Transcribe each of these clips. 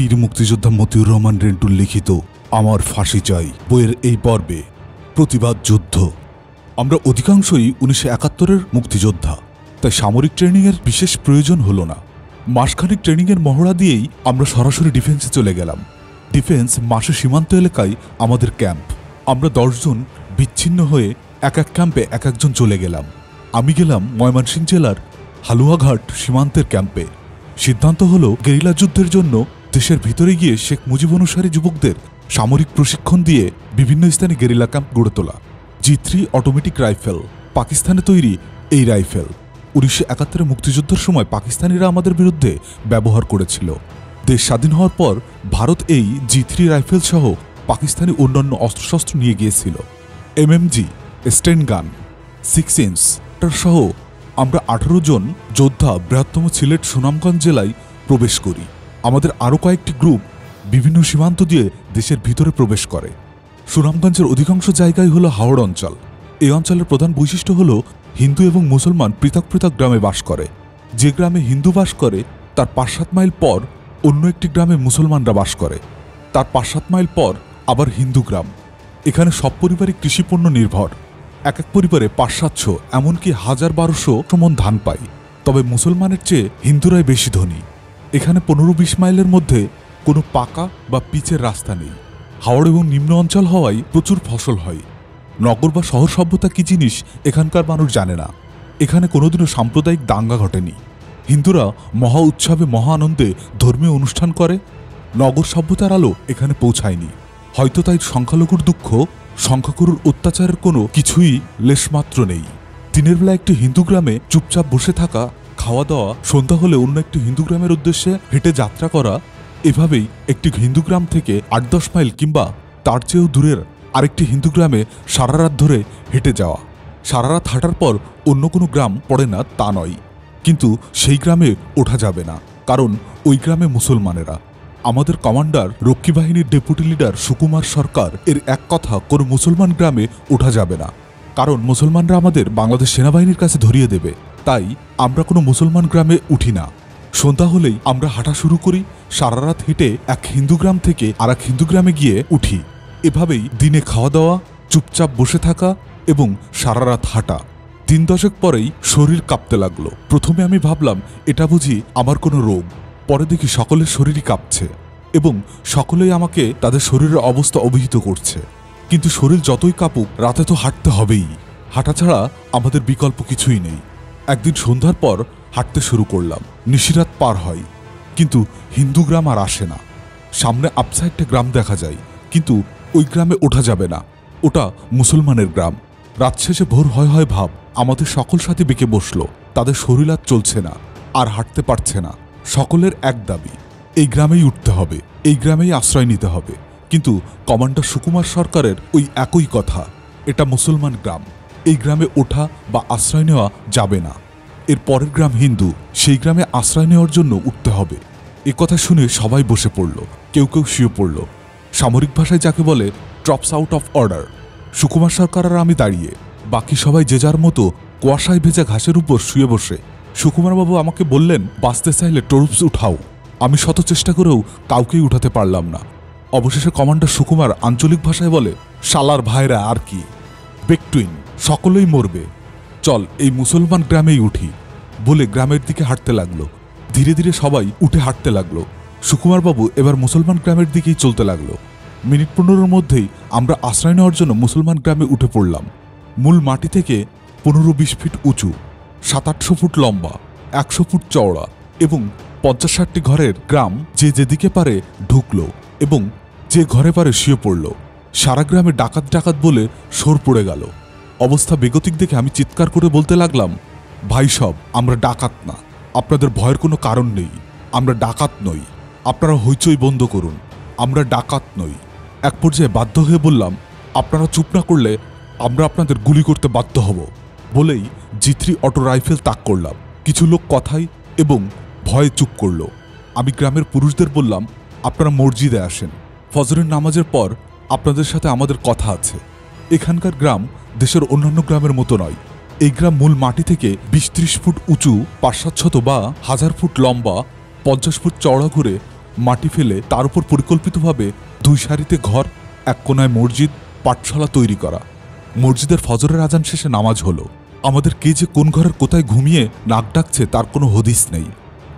বীর মুক্তিযোদ্ধা মতিউর রহমান রেন্টুর লিখিত আমার ফাঁসি চাই বইয়ের এই পর্বে প্রতিবাদ যুদ্ধ। আমরা অধিকাংশই 1971-এর মুক্তিযোদ্ধা, তাই সামরিক ট্রেনিংয়ের বিশেষ প্রয়োজন হলো না। মাসখানিক ট্রেনিংয়ের মহড়া দিয়েই আমরা সরাসরি ডিফেন্সে চলে গেলাম। ডিফেন্স মাসে সীমান্ত এলাকায় আমাদের ক্যাম্প। আমরা 10 জন বিচ্ছিন্ন হয়ে এক এক ক্যাম্পে এক একজন চলে গেলাম। আমি গেলাম ময়মনসিংহ জেলার হালুয়াঘাট সীমান্তের ক্যাম্পে। সিদ্ধান্ত হলো গেরিলা যুদ্ধের জন্য দেশের ভিতরে গিয়ে শেখ মুজিব অনুসারী যুবকদের সামরিক প্রশিক্ষণ দিয়ে বিভিন্ন স্থানে গেরিলা ক্যাম্প গড়ে তোলা। G3 অটোমেটিক রাইফেল, পাকিস্তানে তৈরি এই রাইফেল 1971-এর মুক্তিযুদ্ধের সময় পাকিস্তানিরা আমাদের বিরুদ্ধে ব্যবহার করেছিল। দেশ স্বাধীন হওয়ার পর ভারত এই G3 রাইফেল সহ পাকিস্তানি অন্যান্য অস্ত্রশস্ত্র নিয়ে গিয়েছিল। MMG, স্টেন গান, 6 ইঞ্চ সহ আমরা 18 জন যোদ্ধা বৃহত্তম সিলেট সুনামগঞ্জ জেলায় প্রবেশ করি। আমাদের আরও কয়েকটি গ্রুপ বিভিন্ন সীমান্ত দিয়ে দেশের ভিতরে প্রবেশ করে। সুনামগঞ্জের অধিকাংশ জায়গায় হলো হাওড় অঞ্চল। এই অঞ্চলের প্রধান বৈশিষ্ট্য হলো হিন্দু এবং মুসলমান পৃথক পৃথক গ্রামে বাস করে। যে গ্রামে হিন্দু বাস করে তার 5-7 মাইল পর অন্য একটি গ্রামে মুসলমানরা বাস করে, তার 5-7 মাইল পর আবার হিন্দু গ্রাম। এখানে সব পরিবারই কৃষিপণ্য নির্ভর। এক এক পরিবারে 500-700 এমনকি 1000-1200 মণ ধান পায়। তবে মুসলমানের চেয়ে হিন্দুরাই বেশি ধনী। এখানে 15-20 মাইলের মধ্যে কোনো পাকা বা পিচের রাস্তা নেই। হাওড় এবং নিম্ন অঞ্চল হওয়ায় প্রচুর ফসল হয়। নগর বা শহর সভ্যতা কি জিনিস এখানকার মানুষ জানে না। এখানে কোনোদিনও সাম্প্রদায়িক দাঙ্গা ঘটেনি। হিন্দুরা মহা উৎসবে মহা আনন্দে ধর্মীয় অনুষ্ঠান করে। নগর সভ্যতার আলো এখানে পৌঁছায়নি। হয়তো তাই সংখ্যালঘুর দুঃখ, সংখ্যাগুরুর অত্যাচারের কোনো কিছুই লেশমাত্র নেই। দিনের বেলা একটি হিন্দু গ্রামে চুপচাপ বসে থাকা, খাওয়া দাওয়া, সন্ধ্যা হলে অন্য একটি হিন্দু গ্রামের উদ্দেশ্যে হেঁটে যাত্রা করা, এভাবেই একটি হিন্দু গ্রাম থেকে 8-10 মাইল কিংবা তার চেয়েও দূরের আরেকটি হিন্দু গ্রামে সারা রাত ধরে হেঁটে যাওয়া। সারা রাত হাঁটার পর অন্য কোনো গ্রাম পড়ে না তা নয়, কিন্তু সেই গ্রামে ওঠা যাবে না, কারণ ওই গ্রামে মুসলমানেরা। আমাদের কমান্ডার রক্ষী বাহিনীর ডেপুটি লিডার সুকুমার সরকার এর এক কথা, কোনো মুসলমান গ্রামে ওঠা যাবে না, কারণ মুসলমানরা আমাদের বাংলাদেশ সেনাবাহিনীর কাছে ধরিয়ে দেবে। তাই আমরা কোনো মুসলমান গ্রামে উঠি না। সন্ধ্যা হলেই আমরা হাঁটা শুরু করি। সারা রাত হেঁটে এক হিন্দু গ্রাম থেকে আর এক হিন্দু গ্রামে গিয়ে উঠি। এভাবেই দিনে খাওয়া দাওয়া, চুপচাপ বসে থাকা এবং সারা রাত হাঁটা। 3 দশক পরেই শরীর কাঁপতে লাগলো। প্রথমে আমি ভাবলাম এটা বুঝি আমার কোনো রোগ। পরে দেখি সকলের শরীরই কাঁপছে এবং সকলেই আমাকে তাদের শরীরের অবস্থা অভিহিত করছে। কিন্তু শরীর যতই কাঁপুক, রাতে তো হাঁটতে হবেই। হাঁটা ছাড়া আমাদের বিকল্প কিছুই নেই। একদিন সন্ধ্যার পর হাঁটতে শুরু করলাম। নিশিরাত পার হয়, কিন্তু হিন্দু গ্রাম আর আসে না। সামনে আপসা একটা গ্রাম দেখা যায়, কিন্তু ওই গ্রামে ওঠা যাবে না। ওটা মুসলমানের গ্রাম। রাত শেষে ভোর হয় ভাব আমাদের সকল সাথী বেঁকে বসলো। তাদের শরীর আর চলছে না, আর হাঁটতে পারছে না। সকলের এক দাবি, এই গ্রামেই উঠতে হবে, এই গ্রামেই আশ্রয় নিতে হবে। কিন্তু কমান্ডার সুকুমার সরকারের ওই একই কথা, এটা মুসলমান গ্রাম, এই গ্রামে ওঠা বা আশ্রয় নেওয়া যাবে না। এর পরের গ্রাম হিন্দু, সেই গ্রামে আশ্রয় নেওয়ার জন্য উঠতে হবে। এ কথা শুনে সবাই বসে পড়ল, কেউ কেউ শুয়ে পড়ল। সামরিক ভাষায় যাকে বলে ট্রপস আউট অফ অর্ডার। সুকুমার সরকার আর আমি দাঁড়িয়ে, বাকি সবাই যে যার মতো কুয়াশায় ভেজা ঘাসের উপর শুয়ে বসে। সুকুমারবাবু আমাকে বললেন, বাঁচতে চাইলে ট্রুপস উঠাও। আমি শত চেষ্টা করেও কাউকেই উঠাতে পারলাম না। অবশেষে কমান্ডার সুকুমার আঞ্চলিক ভাষায় বলে, শালার ভাইরা আর কি, বেকটুইন, সকলেই মরবে, চল এই মুসলমান গ্রামেই উঠি বলে গ্রামের দিকে হাঁটতে লাগলো। ধীরে ধীরে সবাই উঠে হাঁটতে লাগলো। সুকুমারবাবু এবার মুসলমান গ্রামের দিকেই চলতে লাগলো। মিনিট 15-এর মধ্যেই আমরা আশ্রয় নেওয়ার জন্য মুসলমান গ্রামে উঠে পড়লাম। মূল মাটি থেকে 15-20 ফিট উঁচু, 700-800 ফুট লম্বা, 100 ফুট চওড়া এবং 50-60টি ঘরের গ্রাম। যে যেদিকে পারে ঢুকলো এবং যে ঘরে পারে শুয়ে পড়ল। সারা গ্রামে ডাকাত ডাকাত বলে শোর পড়ে গেল। অবস্থা বেগতিক দেখে আমি চিৎকার করে বলতে লাগলাম, ভাই সব, আমরা ডাকাত না, আপনাদের ভয়ের কোনো কারণ নেই, আমরা ডাকাত নই, আপনারা হইচই বন্ধ করুন, আমরা ডাকাত নই। এক পর্যায়ে বাধ্য হয়ে বললাম, আপনারা চুপ না করলে আমরা আপনাদের গুলি করতে বাধ্য হব বলেই G3 অটো রাইফেল তাক করলাম। কিছু লোক কথাই এবং ভয়ে চুপ করল। আমি গ্রামের পুরুষদের বললাম, আপনারা মসজিদে আসেন, ফজরের নামাজের পর আপনাদের সাথে আমাদের কথা আছে। এখানকার গ্রাম দেশের অন্যান্য গ্রামের মতো নয়। এই গ্রাম মূল মাটি থেকে 20-30 ফুট উঁচু, 500-700 বা 1000 ফুট লম্বা, 50 ফুট চওড়া করে মাটি ফেলে তার উপর পরিকল্পিতভাবে 2 সারিতে ঘর, এক কোনায় মসজিদ, পাঠশালা তৈরি করা। মসজিদের ফজরের আজান শেষে নামাজ হলো। আমাদের কে যে কোন ঘরের কোথায় ঘুমিয়ে নাক ডাকছে তার কোনো হদিস নেই।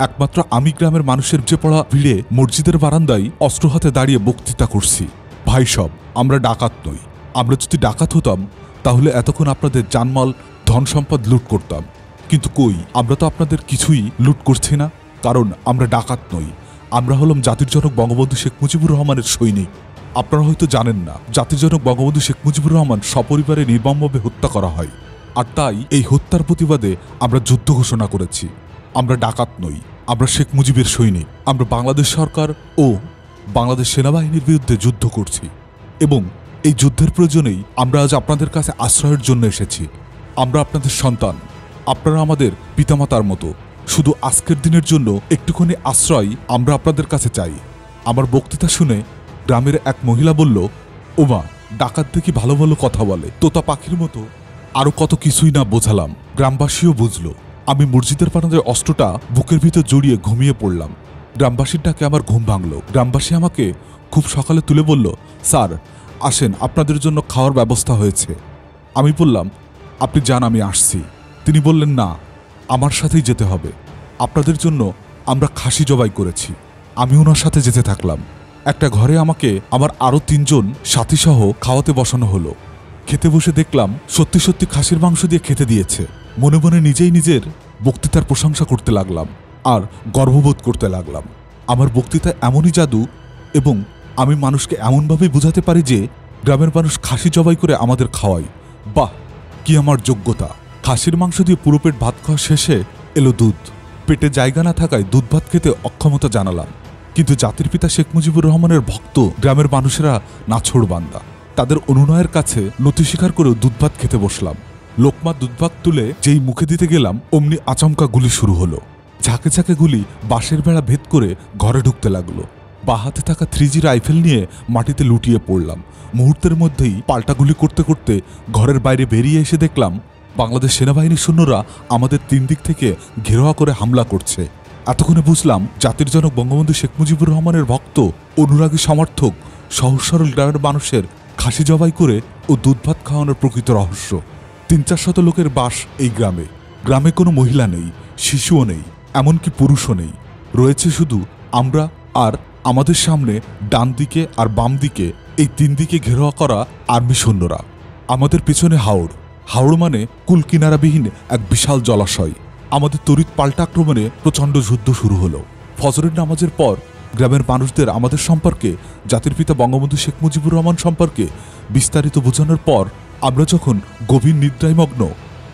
একমাত্র আমি গ্রামের মানুষের যে পড়া ভিড়ে মসজিদের বারান্দায় অস্ত্র হাতে দাঁড়িয়ে বক্তৃতা করছি। ভাই সব, আমরা ডাকাত নই। আমরা যদি ডাকাত হতাম তাহলে এতক্ষণ আপনাদের জানমাল ধন সম্পদ লুট করতাম, কিন্তু কই, আমরা তো আপনাদের কিছুই লুট করছি না, কারণ আমরা ডাকাত নই। আমরা হলাম জাতির জনক বঙ্গবন্ধু শেখ মুজিবুর রহমানের সৈনিক। আপনারা হয়তো জানেন না, জাতির জনক বঙ্গবন্ধু শেখ মুজিবুর রহমান সপরিবারে নির্মমভাবে হত্যা করা হয়, আর তাই এই হত্যার প্রতিবাদে আমরা যুদ্ধ ঘোষণা করেছি। আমরা ডাকাত নই, আমরা শেখ মুজিবের সৈনিক। আমরা বাংলাদেশ সরকার ও বাংলাদেশ সেনাবাহিনীর বিরুদ্ধে যুদ্ধ করছি, এবং এই যুদ্ধের প্রয়োজনেই আমরা আজ আপনাদের কাছে আশ্রয়ের জন্য এসেছি। আমরা আপনাদের সন্তান, আপনারা আমাদের পিতামাতার মতো। শুধু আজকের দিনের জন্য একটুখানি আশ্রয় আমরা আপনাদের কাছে চাই। আমার বক্তৃতা শুনে গ্রামের এক মহিলা বলল, ওমা, ডাকাত দেখি ভালো ভালো কথা বলে, তোতা পাখির মতো আরো কত কিছুই না বোঝালাম। গ্রামবাসীও বুঝল। আমি মসজিদের বারান্দায় অস্ত্রটা বুকের ভিতর জড়িয়ে ঘুমিয়ে পড়লাম। গ্রামবাসীর ডাকে আমার ঘুম ভাঙল। গ্রামবাসী আমাকে খুব সকালে তুলে বলল, স্যার আসেন, আপনাদের জন্য খাওয়ার ব্যবস্থা হয়েছে। আমি বললাম, আপনি যান, আমি আসছি। তিনি বললেন, না, আমার সাথেই যেতে হবে। আপনাদের জন্য আমরা খাসি জবাই করেছি। আমি ওনার সাথে যেতে থাকলাম। একটা ঘরে আমাকে আমার আরও 3 জন সাথীসহ খাওয়াতে বসানো হলো। খেতে বসে দেখলাম সত্যি সত্যি খাসির মাংস দিয়ে খেতে দিয়েছে। মনে মনে নিজেই নিজের বক্তৃতার প্রশংসা করতে লাগলাম আর গর্ববোধ করতে লাগলাম। আমার বক্তৃতায় এমনই জাদু, এবং আমি মানুষকে এমনভাবেই বোঝাতে পারি যে গ্রামের মানুষ খাসি জবাই করে আমাদের খাওয়ায়। বাহ, কি আমার যোগ্যতা! খাসির মাংস দিয়ে পুরো পেট ভাত খাওয়া শেষে এলো দুধ। পেটে জায়গা না থাকায় দুধ ভাত খেতে অক্ষমতা জানালাম, কিন্তু জাতির পিতা শেখ মুজিবুর রহমানের ভক্ত গ্রামের মানুষেরা নাছোড়বান্দা। তাদের অনুনয়ের কাছে নতি স্বীকার করেও দুধ ভাত খেতে বসলাম। লোকমা দুধ ভাত তুলে যেই মুখে দিতে গেলাম, অমনি আচমকা গুলি শুরু হলো। ঝাঁকে ঝাঁকে গুলি বাঁশের বেড়া ভেদ করে ঘরে ঢুকতে লাগলো। বা হাতে থাকা 3G রাইফেল নিয়ে মাটিতে লুটিয়ে পড়লাম। মুহূর্তের মধ্যেই পাল্টা গুলি করতে করতে ঘরের বাইরে বেরিয়ে এসে দেখলাম বাংলাদেশ সেনাবাহিনীর সৈন্যরা আমাদের 3 দিক থেকে ঘেরাও করে হামলা করছে। এতক্ষণে বুঝলাম জাতির জনক বঙ্গবন্ধু শেখ মুজিবুর রহমানের ভক্ত, অনুরাগী সমর্থক সহজ সরল গ্রামের মানুষের খাসি জবাই করে ও দুধ ভাত খাওয়ানোর প্রকৃত রহস্য। 300-400 লোকের বাস এই গ্রামে। গ্রামে কোনো মহিলা নেই, শিশুও নেই, এমনকি পুরুষও নেই। রয়েছে শুধু আমরা আর আমাদের সামনে ডান দিকে আর বাম দিকে এই 3 দিকে ঘেরাও করা আর্মি সৈন্যরা। আমাদের পেছনে হাওড়। হাওড় মানে কুল কিনারাবিহীন এক বিশাল জলাশয়। আমাদের তড়িৎ পাল্টা আক্রমণে প্রচণ্ড যুদ্ধ শুরু হলো। ফজরের নামাজের পর গ্রামের মানুষদের আমাদের সম্পর্কে, জাতির পিতা বঙ্গবন্ধু শেখ মুজিবুর রহমান সম্পর্কে বিস্তারিত বোঝানোর পর আমরা যখন গভীর নিদ্রায় মগ্ন,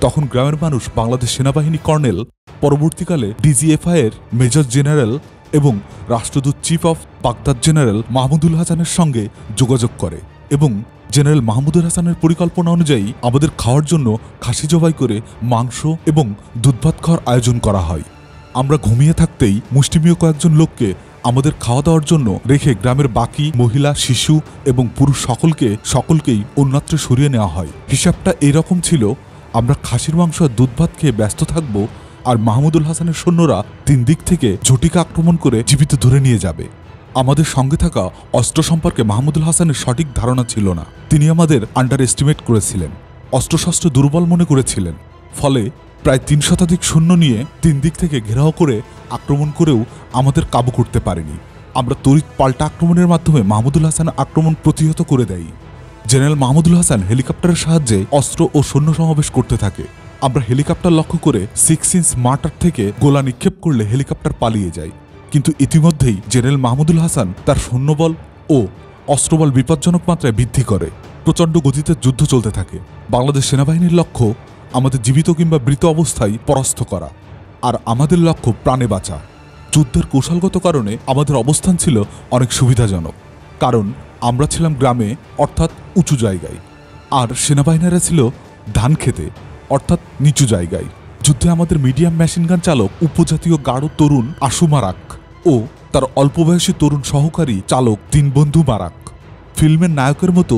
তখন গ্রামের মানুষ বাংলাদেশ সেনাবাহিনী কর্নেল, পরবর্তীকালে DGFI এর মেজর জেনারেল এবং রাষ্ট্রদূত chief of Baghdad general Mahmudul হাসানের সঙ্গে যোগাযোগ করে, এবং জেনারেল মাহমুদুল হাসানের পরিকল্পনা অনুযায়ী আমাদের খাওয়ার জন্য খাসি জবাই করে মাংস এবং দুধ ভাত খাওয়ার আয়োজন করা হয়। আমরা ঘুমিয়ে থাকতেই মুষ্টিমেয় কয়েকজন লোককে আমাদের খাওয়া দাওয়ার জন্য রেখে গ্রামের বাকি মহিলা, শিশু এবং পুরুষ সকলকেই অন্যত্র সরিয়ে নেওয়া হয়। হিসাবটা এরকম ছিল, আমরা খাসির মাংস আর দুধ ভাত খেয়ে ব্যস্ত থাকব, আর মাহমুদুল হাসানের সৈন্যরা 3 দিক থেকে ঝটিকা আক্রমণ করে জীবিত ধরে নিয়ে যাবে। আমাদের সঙ্গে থাকা অস্ত্র সম্পর্কে মাহমুদুল হাসানের সঠিক ধারণা ছিল না। তিনি আমাদের আন্ডার এস্টিমেট করেছিলেন, অস্ত্রশস্ত্র দুর্বল মনে করেছিলেন। ফলে প্রায় 3 শতাধিক সৈন্য নিয়ে 3 দিক থেকে ঘেরাও করে আক্রমণ করেও আমাদের কাবু করতে পারেনি। আমরা তড়িৎ পাল্টা আক্রমণের মাধ্যমে মাহমুদুল হাসান আক্রমণ প্রতিহত করে দেই। জেনারেল মাহমুদুল হাসান হেলিকপ্টারের সাহায্যে অস্ত্র ও সৈন্য সমাবেশ করতে থাকে। আমরা হেলিকপ্টার লক্ষ্য করে 6 ইঞ্চ মার্টার থেকে গোলা নিক্ষেপ করলে হেলিকপ্টার পালিয়ে যায়। কিন্তু ইতিমধ্যেই জেনারেল মাহমুদুল হাসান তার সৈন্যবল ও অস্ত্রবল বিপজ্জনক মাত্রায় বৃদ্ধি করে। প্রচণ্ড গতিতে যুদ্ধ চলতে থাকে। বাংলাদেশ সেনাবাহিনীর লক্ষ্য আমাদের জীবিত কিংবা মৃত অবস্থায় পরাস্ত করা, আর আমাদের লক্ষ্য প্রাণে বাঁচা। যুদ্ধের কৌশলগত কারণে আমাদের অবস্থান ছিল অনেক সুবিধাজনক, কারণ আমরা ছিলাম গ্রামে অর্থাৎ উঁচু জায়গায়, আর সেনাবাহিনীরা ছিল ধান খেতে অর্থাৎ নিচু জায়গায়। যুদ্ধে আমাদের মিডিয়াম মেশিনগান চালক উপজাতীয় গাঢ় তরুণ আশু মারাক ও তার অল্পবয়সী তরুণ সহকারী চালক দীনবন্ধু মারাক ফিল্মের নায়কের মতো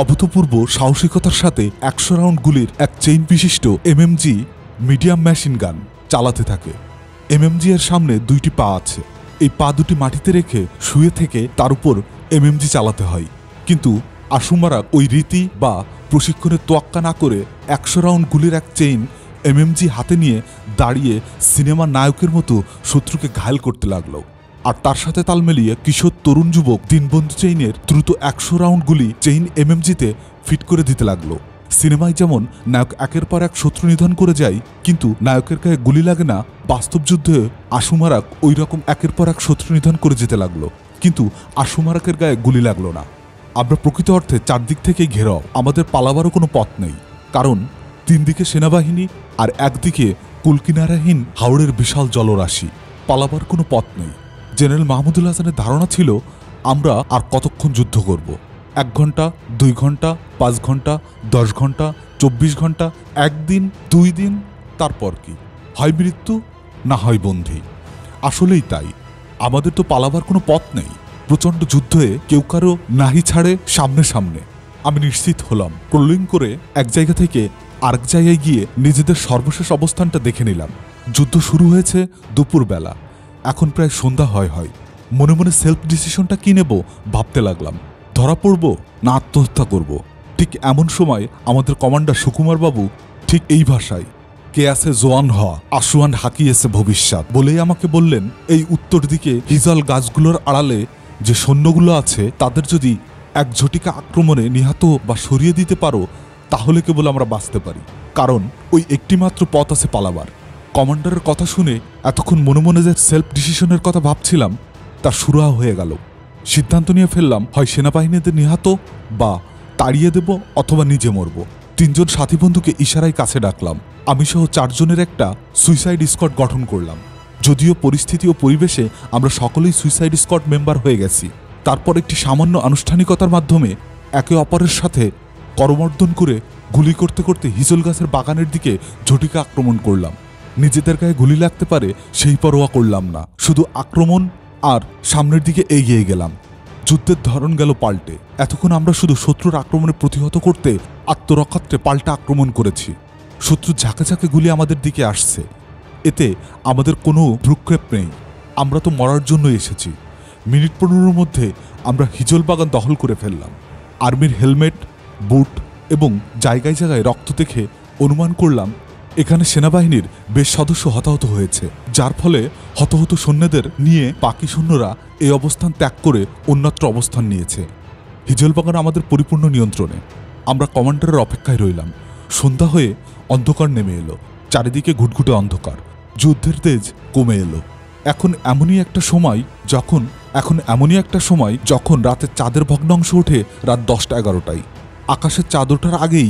অভূতপূর্ব সাহসিকতার সাথে 100 রাউন্ড গুলির এক চেইন বিশিষ্ট MMG মিডিয়াম মেশিন গান চালাতে থাকে। MMG এর সামনে 2টি পা আছে, এই পা দুটি মাটিতে রেখে শুয়ে থেকে তার উপর এমএমজি চালাতে হয়। কিন্তু আশুমারা ওই রীতি বা প্রশিক্ষণের তোয়াক্কা না করে 100 রাউন্ড গুলির এক চেইন এমএমজি হাতে নিয়ে দাঁড়িয়ে সিনেমার নায়কের মতো শত্রুকে ঘায়েল করতে লাগলো। আর তার সাথে তাল মিলিয়ে কিশোর তরুণ যুবক দিনবন্ধু চেইনের দ্রুত 100 রাউন্ড গুলি চেইন এমএমজিতে ফিট করে দিতে লাগলো। সিনেমায় যেমন নায়ক একের পর এক শত্রু নিধন করে যায়, কিন্তু নায়কের গায়ে গুলি লাগে না, বাস্তব যুদ্ধে আশুমারাক ওই রকম একের পর এক শত্রু নিধন করে যেতে লাগলো, কিন্তু আশুমারাকের গায়ে গুলি লাগলো না। আমরা প্রকৃত অর্থে চারদিক থেকেই ঘেরাও, আমাদের পালাবারও কোনো পথ নেই, কারণ 3 দিকে সেনাবাহিনী আর একদিকে কুলকিনারাহীন হাওড়ের বিশাল জলরাশি। পালাবার কোনো পথ নেই। জেনারেল মাহমুদুল হাসানের ধারণা ছিল আমরা আর কতক্ষণ যুদ্ধ করব। 1 ঘন্টা, 2 ঘন্টা, 5 ঘন্টা, 10 ঘন্টা, 24 ঘন্টা, 1 দিন, 2 দিন, তারপর কি হয় মৃত্যু, না হয় বন্দী। আসলেই তাই, আমাদের তো পালাবার কোনো পথ নেই। প্রচণ্ড যুদ্ধে কেউ কারো নাহি ছাড়ে সামনে সামনে। আমি নিশ্চিত হলাম, ক্রলিং করে এক জায়গা থেকে আরেক জায়গায় গিয়ে নিজেদের সর্বশেষ অবস্থানটা দেখে নিলাম। যুদ্ধ শুরু হয়েছে দুপুরবেলা, এখন প্রায় সন্ধ্যা হয়। মনে মনে সেলফ ডিসিশনটা কি নেব ভাবতে লাগলাম। ধরা পড়ব না আত্মহত্যা করব। ঠিক এমন সময় আমাদের কমান্ডার সুকুমার বাবু ঠিক এই ভাষায়, কে আছে জোয়ান হ, আশুয়ান হাকিয়েছে ভবিষ্যৎ, বলেই আমাকে বললেন, এই উত্তর দিকে হিজল গাছগুলোর আড়ালে যে সৈন্যগুলো আছে তাদের যদি এক ঝটিকা আক্রমণে নিহত বা সরিয়ে দিতে পারো, তাহলে কেবল আমরা বাঁচতে পারি, কারণ ওই একটিমাত্র পথ আছে পালাবার। কমান্ডারের কথা শুনে এতক্ষণ মনে মনে যে সেলফ ডিসিশনের কথা ভাবছিলাম তা সুরাহা হয়ে গেল। সিদ্ধান্ত নিয়ে ফেললাম, হয় সেনাবাহিনীদের নিহত বা তাড়িয়ে দেব, অথবা নিজে মরব। 3 জন সাথী বন্ধুকে ইশারায় কাছে ডাকলাম। আমি সহ 4 জনের একটা সুইসাইড স্কোয়াড গঠন করলাম। যদিও পরিস্থিতি ও পরিবেশে আমরা সকলেই সুইসাইড স্কোয়াড মেম্বার হয়ে গেছি। তারপর একটি সামান্য আনুষ্ঠানিকতার মাধ্যমে একে অপরের সাথে করমর্দন করে গুলি করতে করতে হিজল গাছের বাগানের দিকে ঝটিকা আক্রমণ করলাম। নিজেদের গায়ে গুলি লাগতে পারে সেই পরোয়া করলাম না, শুধু আক্রমণ আর সামনের দিকে এগিয়ে গেলাম। যুদ্ধের ধরন গেল পাল্টে। এতক্ষণ আমরা শুধু শত্রুর আক্রমণে প্রতিহত করতে আত্মরক্ষার্থে পাল্টা আক্রমণ করেছি। শত্রুর ঝাঁকে ঝাঁকে গুলি আমাদের দিকে আসছে, এতে আমাদের কোনো ভ্রুক্ষেপ নেই। আমরা তো মরার জন্য এসেছি। মিনিট 15-এর মধ্যে আমরা হিজল বাগান দখল করে ফেললাম। আর্মির হেলমেট, বুট এবং জায়গায় জায়গায় রক্ত দেখে অনুমান করলাম এখানে সেনাবাহিনীর বেশ সদস্য হতাহত হয়েছে, যার ফলে হতাহত সৈন্যদের নিয়ে বাকি সৈন্যরা এই অবস্থান ত্যাগ করে অন্যত্র অবস্থান নিয়েছে। হিজল বাগান আমাদের পরিপূর্ণ নিয়ন্ত্রণে। আমরা কমান্ডারের অপেক্ষায় রইলাম। সন্ধ্যা হয়ে অন্ধকার নেমে এলো, চারিদিকে ঘুটঘুটে অন্ধকার। যুদ্ধের তেজ কমে এলো। এখন এমনই একটা সময় যখন রাতের চাঁদের ভগ্নাংশ ওঠে রাত 10টা-11টায়। আকাশের চাঁদ ওঠার আগেই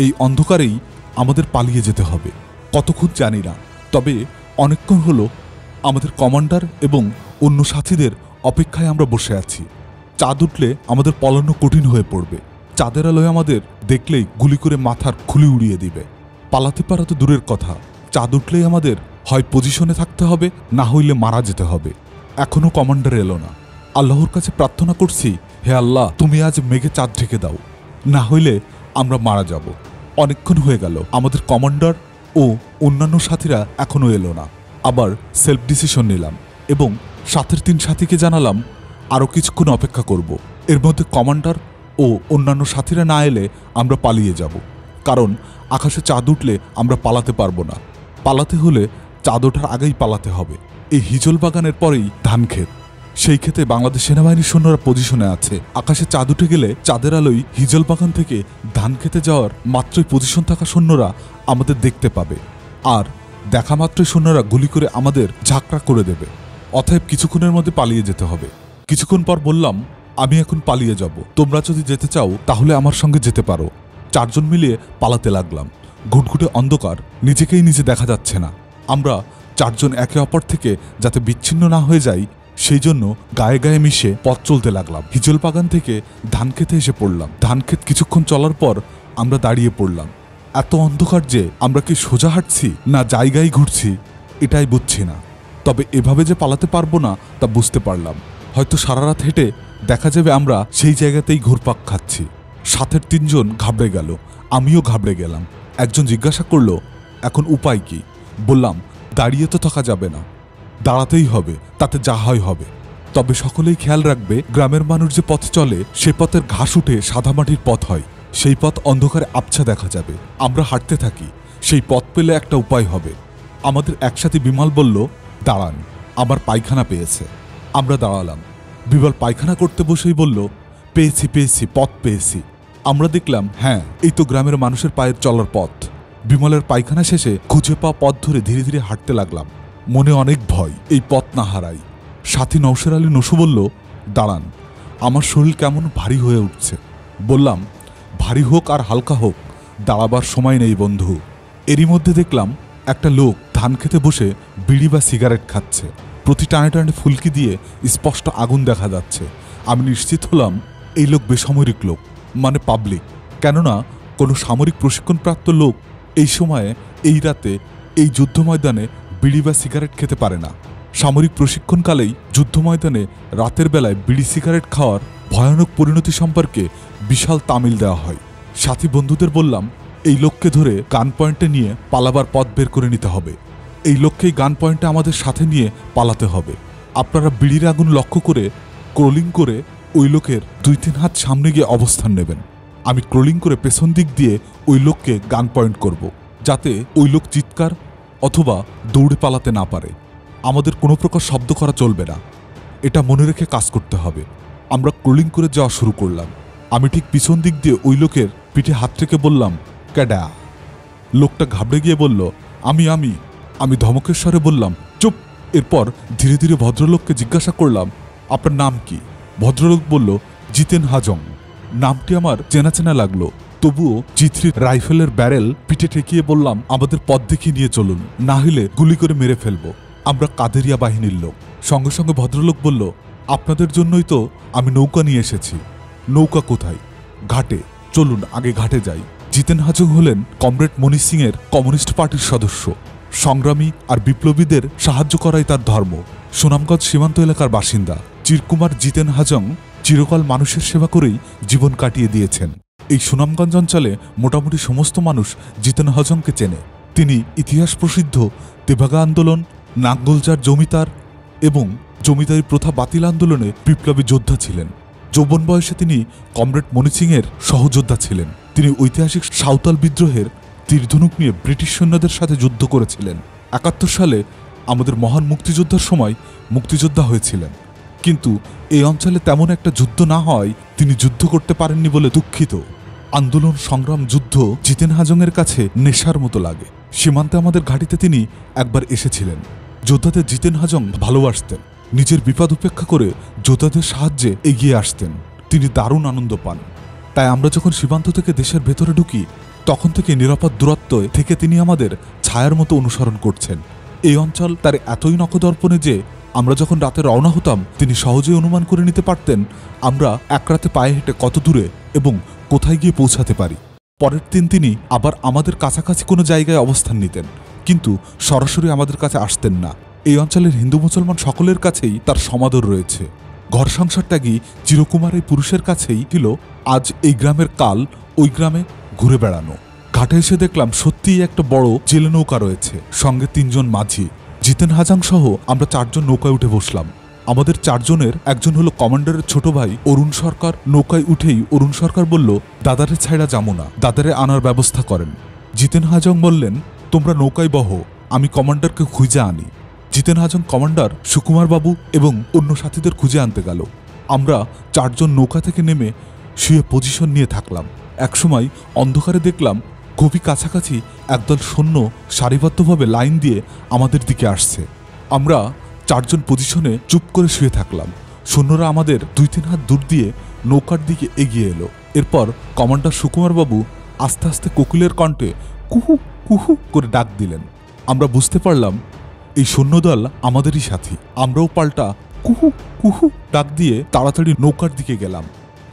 এই অন্ধকারেই আমাদের পালিয়ে যেতে হবে। কতক্ষণ জানি না, তবে অনেকক্ষণ হলো আমাদের কমান্ডার এবং অন্য সাথীদের অপেক্ষায় আমরা বসে আছি। চাঁদ উঠলে আমাদের পলানো কঠিন হয়ে পড়বে। চাঁদের আলোয় আমাদের দেখলেই গুলি করে মাথার খুলি উড়িয়ে দিবে। পালাতে পারা তো দূরের কথা, চাঁদ উঠলেই আমাদের হয় পজিশনে থাকতে হবে, না হইলে মারা যেতে হবে। এখনো কমান্ডার এলো না। আল্লাহর কাছে প্রার্থনা করছি, হে আল্লাহ, তুমি আজ মেঘে চাঁদ ঢেকে দাও, না হইলে আমরা মারা যাব। অনেকক্ষণ হয়ে গেল, আমাদের কমান্ডার ও অন্যান্য সাথীরা এখনো এলো না। আবার সেলফ ডিসিশন নিলাম এবং সাথের 3 সাথীকে জানালাম আরও কিছুক্ষণ অপেক্ষা করব। এর মধ্যে কমান্ডার ও অন্যান্য সাথীরা না এলে আমরা পালিয়ে যাব, কারণ আকাশে চাঁদ উঠলে আমরা পালাতে পারবো না। পালাতে হলে চাঁদ ওঠার আগেই পালাতে হবে। এই হিজল বাগানের পরেই ধান ক্ষেত, সেই ক্ষেতে বাংলাদেশ সেনাবাহিনীর সৈন্যরা পজিশনে আছে। আকাশে চাঁদ উঠে গেলে চাঁদের আলোয় হিজল বাগান থেকে ধান খেতে যাওয়ার মাত্রই পজিশন থাকা সৈন্যরা আমাদের দেখতে পাবে, আর দেখা মাত্রই সৈন্যরা গুলি করে আমাদের ঝাঁকড়া করে দেবে। অতএব কিছুক্ষণের মধ্যে পালিয়ে যেতে হবে। কিছুক্ষণ পর বললাম, আমি এখন পালিয়ে যাব, তোমরা যদি যেতে চাও তাহলে আমার সঙ্গে যেতে পারো। 4 জন মিলিয়ে পালাতে লাগলাম। ঘুটঘুটে অন্ধকার, নিজেকেই নিজে দেখা যাচ্ছে না। আমরা 4 জন একে অপর থেকে যাতে বিচ্ছিন্ন না হয়ে যাই, সেই জন্য গায়ে গায়ে মিশে পথ চলতে লাগলাম। হিজল বাগান থেকে ধান খেতে এসে পড়লাম। ধান ক্ষেত কিছুক্ষণ চলার পর আমরা দাঁড়িয়ে পড়লাম। এত অন্ধকার যে আমরা কি সোজা হাঁটছি না জায়গায় ঘুরছি এটাই বুঝছি না। তবে এভাবে যে পালাতে পারবো না তা বুঝতে পারলাম। হয়তো সারা রাত হেঁটে দেখা যাবে আমরা সেই জায়গাতেই ঘুরপাক খাচ্ছি। সাথের 3 জন ঘাবড়ে গেল, আমিও ঘাবড়ে গেলাম। একজন জিজ্ঞাসা করলো, এখন উপায় কি? বললাম, দাঁড়িয়ে তো থাকা যাবে না, দাঁড়াতেই হবে, তাতে যা হয় হবে। তবে সকলেই খেয়াল রাখবে, গ্রামের মানুষ যে পথে চলে সে পথের ঘাস উঠে সাদা মাটির পথ হয়, সেই পথ অন্ধকারে আবছা দেখা যাবে। আমরা হাঁটতে থাকি, সেই পথ পেলে একটা উপায় হবে। আমাদের একসাথে বিমল বলল, দাঁড়ান, আমার পায়খানা পেয়েছে। আমরা দাঁড়ালাম। বিমল পায়খানা করতে বসেই বলল, পেয়েছি পেয়েছি, পথ পেয়েছি। আমরা দেখলাম, হ্যাঁ, এই তো গ্রামের মানুষের পায়ের চলার পথ। বিমলের পায়খানা শেষে খুঁজে পাওয়া পথ ধরে ধীরে ধীরে হাঁটতে লাগলাম। মনে অনেক ভয়, এই পথ না হারাই। সাথী নওশের আলী নসু বলল, দাঁড়ান, আমার শরীর কেমন ভারী হয়ে উঠছে। বললাম, ভারী হোক আর হালকা হোক, দাঁড়াবার সময় নেই বন্ধু। এরই মধ্যে দেখলাম একটা লোক ধান খেতে বসে বিড়ি বা সিগারেট খাচ্ছে। প্রতি টানে টানে ফুলকি দিয়ে স্পষ্ট আগুন দেখা যাচ্ছে। আমি নিশ্চিত হলাম এই লোক বেসামরিক লোক, মানে পাবলিক। কেননা কোনো সামরিক প্রশিক্ষণপ্রাপ্ত লোক এই সময়ে, এই রাতে, এই যুদ্ধ ময়দানে বিড়ি বা সিগারেট খেতে পারে না। সামরিক প্রশিক্ষণকালেই যুদ্ধ ময়দানে রাতের বেলায় বিড়ি সিগারেট খাওয়ার ভয়ানক পরিণতি সম্পর্কে বিশাল তামিল দেওয়া হয়। সাথী বন্ধুদের বললাম, এই লোককে ধরে গান পয়েন্টে নিয়ে পালাবার পথ বের করে নিতে হবে। এই লোককেই গান পয়েন্টে আমাদের সাথে নিয়ে পালাতে হবে। আপনারা বিড়ির আগুন লক্ষ্য করে ক্রোলিং করে ওই লোকের 2-3 হাত সামনে গিয়ে অবস্থান নেবেন। আমি ক্রোলিং করে পেছন দিক দিয়ে ওই লোককে গান পয়েন্ট করব, যাতে ওই লোক চিৎকার অথবা দৌড়ে পালাতে না পারে। আমাদের কোনো প্রকার শব্দ করা চলবে না, এটা মনে রেখে কাজ করতে হবে। আমরা ক্রোলিং করে যাওয়া শুরু করলাম। আমি ঠিক পিছন দিক দিয়ে ওই লোকের পিঠে হাত রেখে বললাম, ক্যাডা। লোকটা ঘাবড়ে গিয়ে বলল, আমি আমি আমি ধমকের স্বরে বললাম, চুপ। এরপর ধীরে ধীরে ভদ্রলোককে জিজ্ঞাসা করলাম, আপনার নাম কি? ভদ্রলোক বলল, জিতেন হাজং। নামটি আমার চেনা চেনা লাগলো, তবুও G3 রাইফেলের ব্যারেল পিঠে ঠেকিয়ে বললাম, আমাদের পথ দেখিয়ে নিয়ে চলুন, না হলে গুলি করে মেরে ফেলবো। আমরা কাদেরিয়া বাহিনীর লোক। সঙ্গে সঙ্গে ভদ্রলোক বলল, আপনাদের জন্যই তো আমি নৌকা নিয়ে এসেছি। নৌকা কোথায়? ঘাটে। চলুন আগে ঘাটে যাই। জিতেন হাজং হলেন কমরেড মনির সিং এর কমিউনিস্ট পার্টির সদস্য। সংগ্রামী আর বিপ্লবীদের সাহায্য করাই তার ধর্ম। সুনামগঞ্জ সীমান্ত এলাকার বাসিন্দা চিরকুমার জিতেন হাজং চিরকাল মানুষের সেবা করেই জীবন কাটিয়ে দিয়েছেন। এই সুনামগঞ্জ অঞ্চলে মোটামুটি সমস্ত মানুষ জিতেন হাজংকে চেনে। তিনি ইতিহাস প্রসিদ্ধ তেভাগা আন্দোলন, নাঙ্গলজার জমিদার এবং জমিদারি প্রথা বাতিল আন্দোলনে বিপ্লবী যোদ্ধা ছিলেন। যৌবন বয়সে তিনি কমরেড মনির সিং এর সহযোদ্ধা ছিলেন। তিনি ঐতিহাসিক সাঁওতাল বিদ্রোহের তীরধনুক নিয়ে ব্রিটিশ সৈন্যদের সাথে যুদ্ধ করেছিলেন। 71 সালে আমাদের মহান মুক্তিযোদ্ধার সময় মুক্তিযোদ্ধা হয়েছিলেন, কিন্তু এই অঞ্চলে তেমন একটা যুদ্ধ না হওয়ায় তিনি যুদ্ধ করতে পারেননি বলে দুঃখিত। আন্দোলন, সংগ্রাম, যুদ্ধ জিতেন হাজংয়ের কাছে নেশার মতো লাগে। সীমান্তে আমাদের ঘাঁটিতে তিনি একবার এসেছিলেন। যোদ্ধাদের জিতেন হাজং ভালোবাসতেন। নিজের বিপদ উপেক্ষা করে যোদ্ধাদের সাহায্যে এগিয়ে আসতেন। তিনি দারুণ আনন্দ পান। তাই আমরা যখন সীমান্ত থেকে দেশের ভেতরে ঢুকি, তখন থেকে নিরাপদ দূরত্ব থেকে তিনি আমাদের ছায়ার মতো অনুসরণ করছেন। এই অঞ্চল তার এতই নখদর্পণে যে আমরা যখন রাতে রওনা হতাম, তিনি সহজেই অনুমান করে নিতে পারতেন আমরা এক রাতে পায়ে হেঁটে কত দূরে এবং কোথায় গিয়ে পৌঁছাতে পারি। পরের দিন তিনি আবার আমাদের কাছাকাছি কোনো জায়গায় অবস্থান নিতেন, কিন্তু সরাসরি আমাদের কাছে আসতেন না। এই অঞ্চলের হিন্দু মুসলমান সকলের কাছেই তার সমাদর রয়েছে। ঘর সংসার ত্যাগী চিরকুমার এই পুরুষের কাছেই ছিল আজ এই গ্রামের কাল ওই গ্রামে ঘুরে বেড়ানো। ঘাটে এসে দেখলাম সত্যিই একটা বড় জেলে নৌকা রয়েছে, সঙ্গে 3 জন মাঝি। জিতেন হাজং সহ আমরা 4 জন নৌকায় উঠে বসলাম। আমাদের 4 জনের একজন হলো কমান্ডারের ছোট ভাই অরুণ সরকার। নৌকায় উঠেই অরুণ সরকার বলল, দাদারে ছাইড়া যাবো না, দাদারে আনার ব্যবস্থা করেন। জিতেন হাজং বললেন, তোমরা নৌকায় বহো, আমি কমান্ডারকে খুঁজে আনি। জিতেন হাজং কমান্ডার সুকুমার বাবু এবং অন্য সাথীদের খুঁজে আনতে গেল। আমরা 4 জন নৌকা থেকে নেমে শুয়ে পজিশন নিয়ে থাকলাম। একসময় অন্ধকারে দেখলাম খুবই কাছাকাছি একদল সৈন্য সারিবদ্ধভাবে লাইন দিয়ে আমাদের দিকে আসছে। আমরা 4 জন পজিশনে চুপ করে শুয়ে থাকলাম। সৈন্যরা আমাদের 2-3 হাত দূর দিয়ে নৌকার দিকে এগিয়ে এলো। এরপর কমান্ডার সুকুমার বাবু আস্তে আস্তে কোকিলের কণ্ঠে কুহু কুহু করে ডাক দিলেন। আমরা বুঝতে পারলাম এই সৈন্যদল আমাদেরই সাথী। আমরাও পাল্টা কুহু কুহু ডাক দিয়ে তাড়াতাড়ি নৌকার দিকে গেলাম।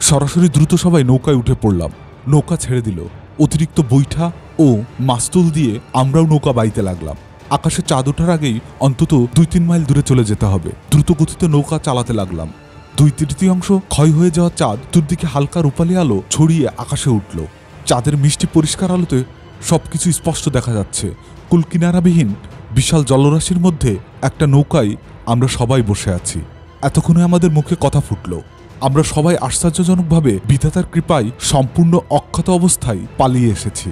সরাসরি দ্রুত সবাই নৌকায় উঠে পড়লাম। নৌকা ছেড়ে দিল। অতিরিক্ত বৈঠা ও মাস্তুল দিয়ে আমরাও নৌকা বাইতে লাগলাম। আকাশে চাঁদ ওঠার আগেই অন্তত 2-3 মাইল দূরে চলে যেতে হবে। দ্রুত গতিতে নৌকা চালাতে লাগলাম। 2/3 ক্ষয় হয়ে যাওয়া চাঁদ চতুর্দিকে হালকা রূপালী আলো ছড়িয়ে আকাশে উঠল। চাঁদের মিষ্টি পরিষ্কার আলোতে সবকিছু স্পষ্ট দেখা যাচ্ছে। কুলকিনারাবিহীন বিশাল জলরাশির মধ্যে একটা নৌকায় আমরা সবাই বসে আছি। এতক্ষণে আমাদের মুখে কথা ফুটল। আমরা সবাই আশ্চর্যজনকভাবে বিধাতার কৃপায় সম্পূর্ণ অক্ষত অবস্থায় পালিয়ে এসেছি।